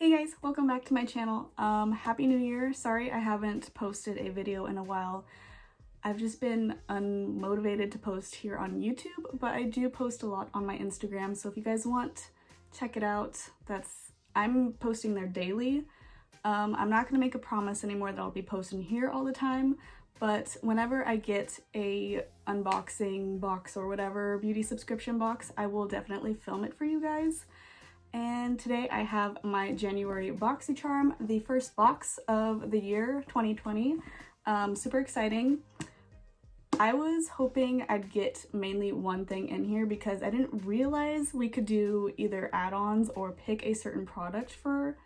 Hey guys, welcome back to my channel. Happy New Year. Sorry I haven't posted a video in a while. I've just been unmotivated to post here on YouTube, but I do post a lot on my Instagram, so if you guys want, check it out. I'm posting there daily. I'm not gonna make a promise anymore that I'll be posting here all the time, but whenever I get a unboxing box or whatever beauty subscription box, I will definitely film it for you guys. And today I have my January BoxyCharm, the first box of the year 2020. Super exciting. I was hoping I'd get mainly one thing in here because I didn't realize we could do either add-ons or pick a certain product for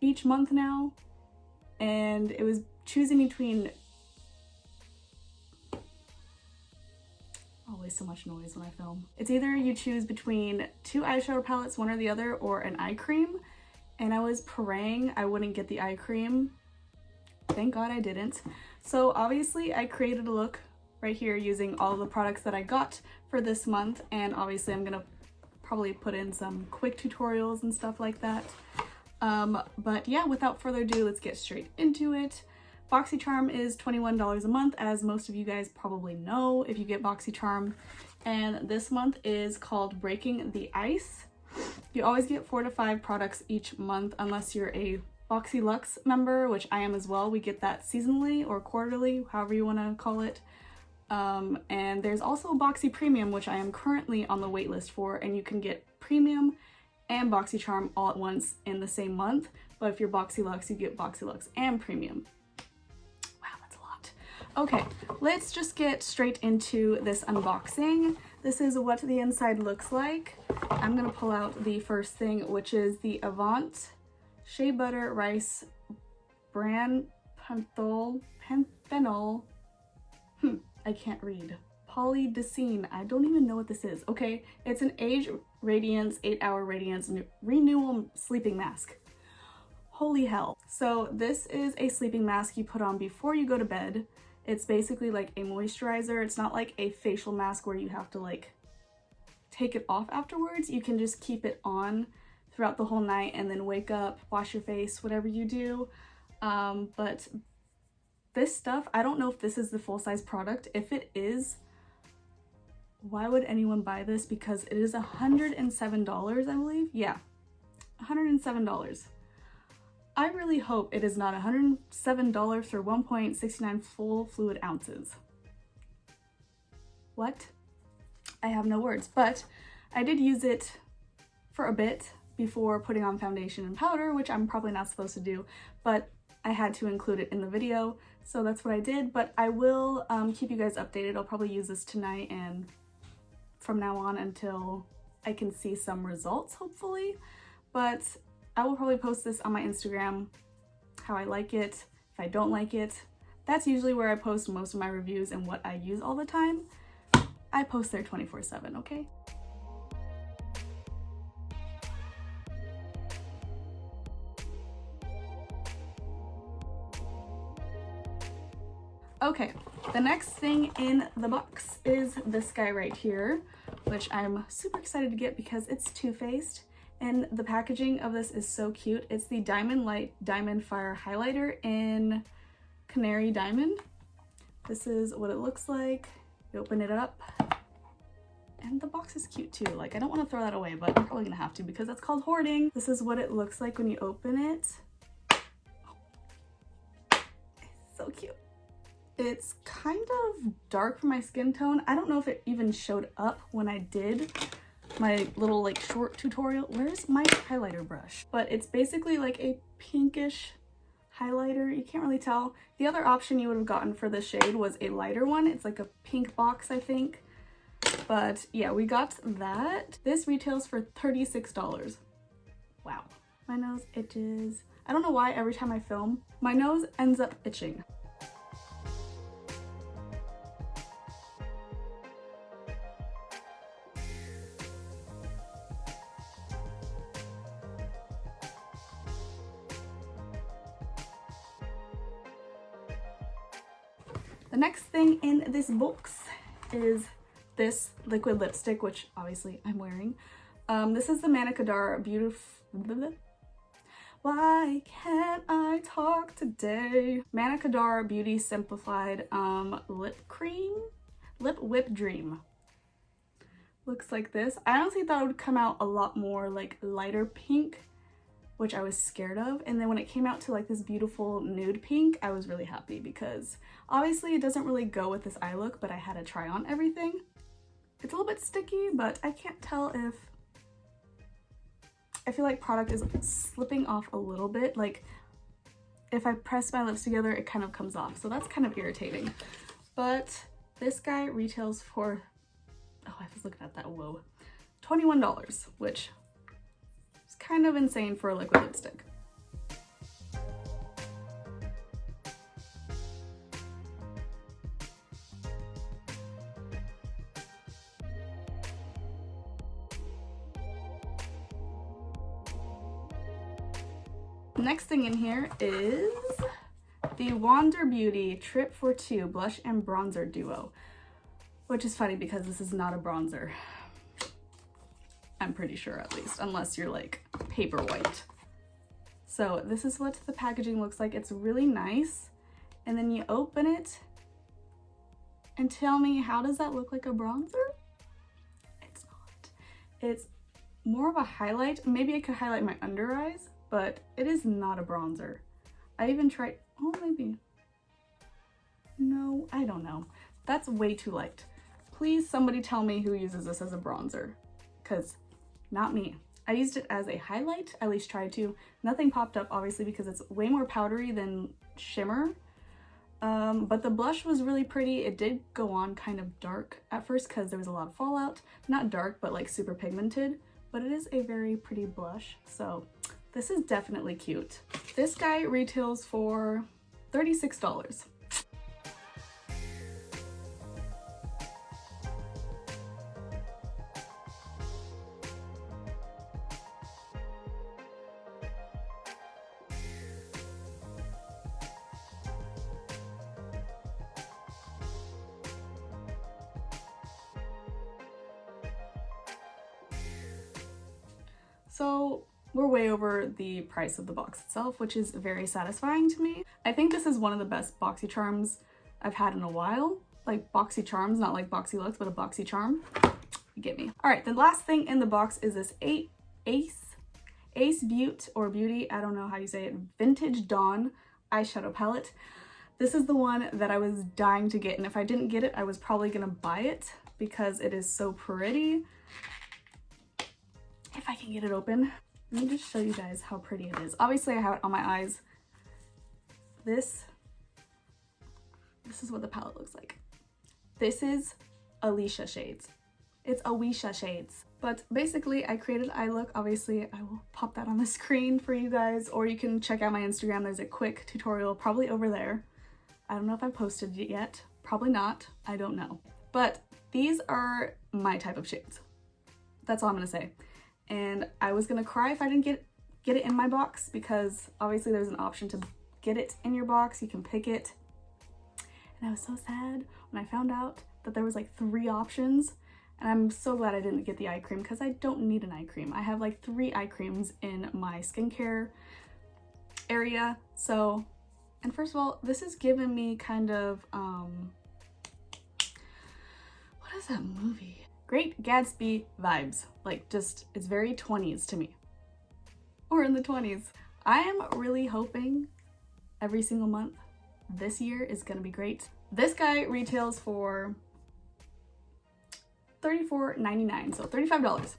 each month now. And it was choosing between... Always so much noise when I film. It's either you choose between two eyeshadow palettes, one or the other, or an eye cream. And I was praying I wouldn't get the eye cream. Thank God I didn't. So obviously I created a look right here using all the products that I got for this month. And obviously I'm gonna probably put in some quick tutorials and stuff like that. But yeah, without further ado, let's get straight into it. BoxyCharm is $21 a month, as most of you guys probably know if you get BoxyCharm. And this month is called Breaking the Ice. You always get 4 to 5 products each month unless you're a BoxyLuxe member, which I am as well. We get that seasonally or quarterly, however you want to call it. And there's also Boxy Premium, which I am currently on the wait list for, and you can get Premium and BoxyCharm all at once in the same month. But if you're BoxyLuxe, you get BoxyLuxe and Premium. Okay, let's just get straight into this unboxing. This is what the inside looks like. I'm gonna pull out the first thing, which is the Avant Shea Butter Rice Bran Panthenol. I can't read. Polydecine. I don't even know what this is. Okay, it's an Age Radiance 8-hour Radiance Renewal Sleeping Mask. Holy hell. So this is a sleeping mask you put on before you go to bed. It's basically like a moisturizer. It's not like a facial mask where you have to like take it off afterwards. You can just keep it on throughout the whole night and then wake up, wash your face, whatever you do. But this stuff, I don't know if this is the full-size product. If it is, why would anyone buy this? Because it is $107, I believe. Yeah, $107. I really hope it is not $107 for 1.69 full fluid ounces. What? I have no words, but I did use it for a bit before putting on foundation and powder, which I'm probably not supposed to do, but I had to include it in the video, so that's what I did. But I will keep you guys updated. I'll probably use this tonight and from now on until I can see some results, hopefully. But I will probably post this on my Instagram, how I like it, if I don't like it. That's usually where I post most of my reviews and what I use all the time. I post there 24/7, okay? Okay, the next thing in the box is this guy right here, which I'm super excited to get because it's Too Faced. And the packaging of this is so cute. It's the Diamond Light Diamond Fire Highlighter in Canary Diamond. This is what it looks like. You open it up. And the box is cute too. Like, I don't want to throw that away, but I'm probably gonna have to because that's called hoarding. This is what it looks like when you open it. It's so cute. It's kind of dark for my skin tone. I don't know if it even showed up when I did my little like short tutorial. Where's my highlighter brush? But it's basically like a pinkish highlighter. You can't really tell. The other option you would have gotten for this shade was a lighter one. It's like a pink box, I think. But yeah, we got that. This retails for $36. Wow. My nose itches. I don't know why every time I film, my nose ends up itching. The next thing in this box is this liquid lipstick, which obviously I'm wearing. This is the Manicadar Why can't I talk today? Manicadar Beauty Simplified lip cream? Lip Whip Dream. Looks like this. I honestly thought it would come out a lot more like lighter pink, which I was scared of. And then when it came out to like this beautiful nude pink, I was really happy because obviously it doesn't really go with this eye look, but I had to try on everything. It's a little bit sticky, but I can't tell if... I feel like product is slipping off a little bit. Like if I press my lips together, it kind of comes off. So that's kind of irritating. But this guy retails for, oh, I was looking at that, whoa, $21, which is kind of insane for a liquid lipstick. Next thing in here is the Wander Beauty Trip for Two Blush and Bronzer Duo, which is funny because this is not a bronzer. I'm pretty sure, at least, unless you're like paper white. So this is what the packaging looks like. It's really nice. And then you open it and tell me, how does that look like a bronzer? It's not. It's more of a highlight. Maybe I could highlight my under eyes, but it is not a bronzer. I even tried, oh, maybe. No, I don't know. That's way too light. Please, somebody tell me who uses this as a bronzer, because not me. I used it as a highlight, at least tried to. Nothing popped up, obviously, because it's way more powdery than shimmer. But the blush was really pretty. It did go on kind of dark at first because there was a lot of fallout. Not dark, but like super pigmented. But it is a very pretty blush, so this is definitely cute. This guy retails for $36. So we're way over the price of the box itself, which is very satisfying to me. I think this is one of the best BoxyCharms I've had in a while. Like BoxyCharms, not like BoxyLux, but a BoxyCharm. You get me. All right, the last thing in the box is this Ace Beauty, I don't know how you say it, Vintage Dawn eyeshadow palette. This is the one that I was dying to get, and if I didn't get it, I was probably gonna buy it because it is so pretty. If I can get it open. Let me just show you guys how pretty it is. Obviously, I have it on my eyes. This is what the palette looks like. This is Alicia shades. It's Alicia shades. But basically, I created an eye look. Obviously, I will pop that on the screen for you guys, or you can check out my Instagram. There's a quick tutorial probably over there. I don't know if I posted it yet. Probably not. I don't know. But these are my type of shades. That's all I'm gonna say. And I was gonna cry if I didn't get it in my box, because obviously there's an option to get it in your box. You can pick it. And I was so sad when I found out that there was like 3 options. And I'm so glad I didn't get the eye cream because I don't need an eye cream. I have like 3 eye creams in my skincare area. So, and first of all, this is giving me kind of, what is that movie? Great Gatsby vibes. Like just, it's very 20s to me. Or in the 20s. I am really hoping every single month this year is gonna be great. This guy retails for $34.99, so $35.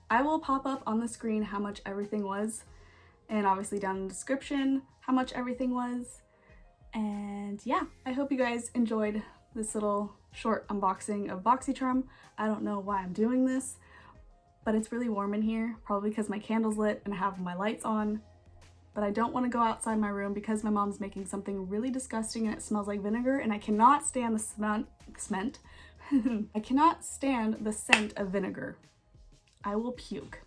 I will pop up on the screen how much everything was, and obviously down in the description how much everything was. And yeah, I hope you guys enjoyed this little short unboxing of BoxyCharm. I don't know why I'm doing this, but it's really warm in here, probably because my candle's lit and I have my lights on. But I don't want to go outside my room because my mom's making something really disgusting and it smells like vinegar, and I cannot stand the I cannot stand the scent of vinegar. I will puke.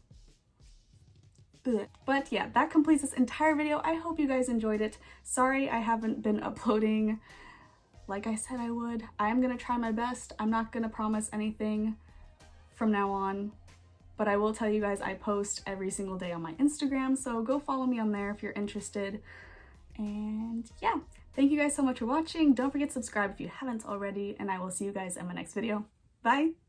Ugh. But yeah, that completes this entire video. I hope you guys enjoyed it. Sorry I haven't been uploading like I said I would. I'm gonna try my best. I'm not gonna promise anything from now on, but I will tell you guys I post every single day on my Instagram, so go follow me on there if you're interested. And yeah, thank you guys so much for watching. Don't forget to subscribe if you haven't already, and I will see you guys in my next video. Bye!